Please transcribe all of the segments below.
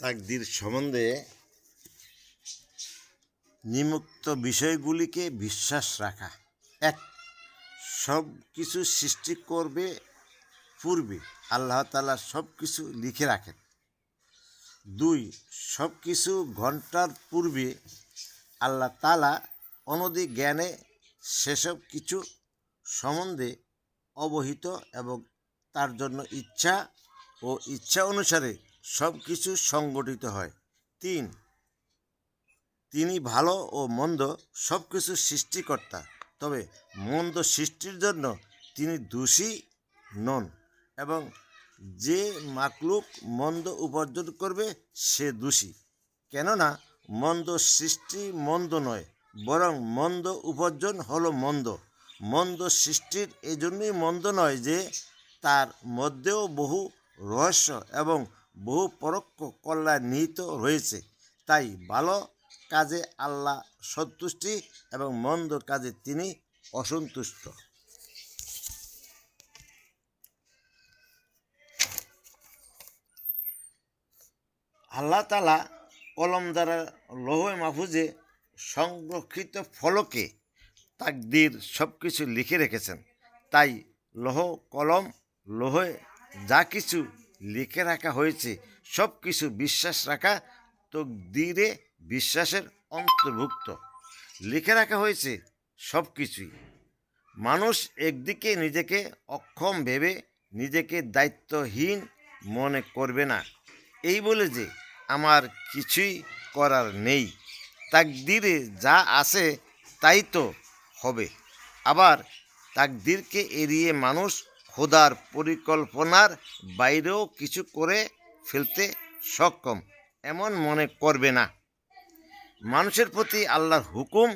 তাকদীর সম্বন্ধে নিম্নোক্ত বিষয়গুলিকে বিশ্বাস রাখা। 1. সব কিছু সৃষ্টি করবে পূর্বে আল্লাহ তাআলা সব কিছু লিখে রাখেন। 2. সব কিছু ঘটার পূর্বে আল্লাহ তাআলা অনধি জ্ঞানে সেসব কিছু সম্বন্ধে অবহিত এবং তার জন্য ইচ্ছা ও ইচ্ছা অনুসারে সব কিছু সংগঠিত হয়। 3. তিনি ভালো ও মন্দ সব কিছু সৃষ্টিকর্তা, তবে মন্দ সৃষ্টির জন্য তিনি দোষী নন এবং যে মাকলুক মন্দ উপার্জন করবে সে দোষী, কেননা মন্দ সৃষ্টি মন্দ নয়, বরং মন্দ উপার্জন হলো মন্দ। মন্দ সৃষ্টির এজন্যই মন্দ নয় যে তার মধ্যেও বহু রহস্য এবং বহু পরোক্ষ কল্যাণ নিহিত রয়েছে। তাই ভালো কাজে আল্লাহ সন্তুষ্টি এবং মন্দ কাজে তিনি অসন্তুষ্ট। আল্লাহ তাআলা কলম দ্বারা লৌহে মাহফুজে সংরক্ষিত ফলকে তাকদীর সব কিছু লিখে রেখেছেন। তাই লৌহ কলম লৌহে যা কিছু লিখে রাখা হয়েছে সব কিছু বিশ্বাস রাখা তাকদীরে বিশ্বাসের অন্তর্ভুক্ত। লিখে রাখা হয়েছে সব কিছুই। মানুষ একদিকে নিজেকে অক্ষম ভেবে নিজেকে দায়িত্বহীন মনে করবে না, এই বলে যে আমার কিছুই করার নেই। তাকদীরে যা আছে তাই তো হবে। আবার তাকদীরকে এড়িয়ে মানুষ খোদার পরিকল্পনার বাইরেও কিছু করে ফেলতে সক্ষম এমন মনে করবে না। মানুষের প্রতি আল্লাহর হুকুম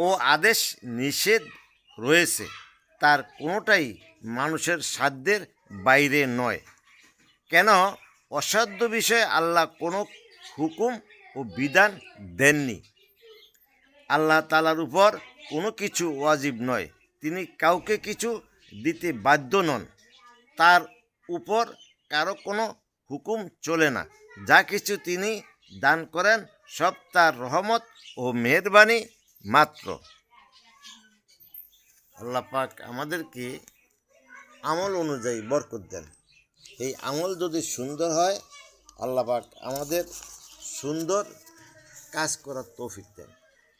ও আদেশ নিষেধ রয়েছে, তার কোনোটাই মানুষের সাধ্যের বাইরে নয়। কেন অসাধ্য বিষয়ে আল্লাহ কোনো হুকুম ও বিধান দেননি। আল্লাহ তাআলার উপর কোনো কিছু ওয়াজিব নয়, তিনি কাউকে কিছু দিতে বাধ্য নন, তার উপর কারো কোনো হুকুম চলে না। যা কিছু তিনি দান করেন সব তার রহমত ও মেহেরবানি মাত্র। আল্লাহ পাক আমাদেরকে আমল অনুযায়ী বরকত দেন। এই আমল যদি সুন্দর হয় আল্লাহ পাক আমাদের সুন্দর কাজ করার তৌফিক দেন।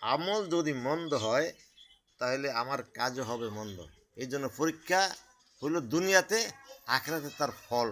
আমল যদি মন্দ হয় তাহলে আমার কাজও হবে মন্দ। এই জন্য পরীক্ষা হলো দুনিয়াতে, আখিরাতে তার ফল।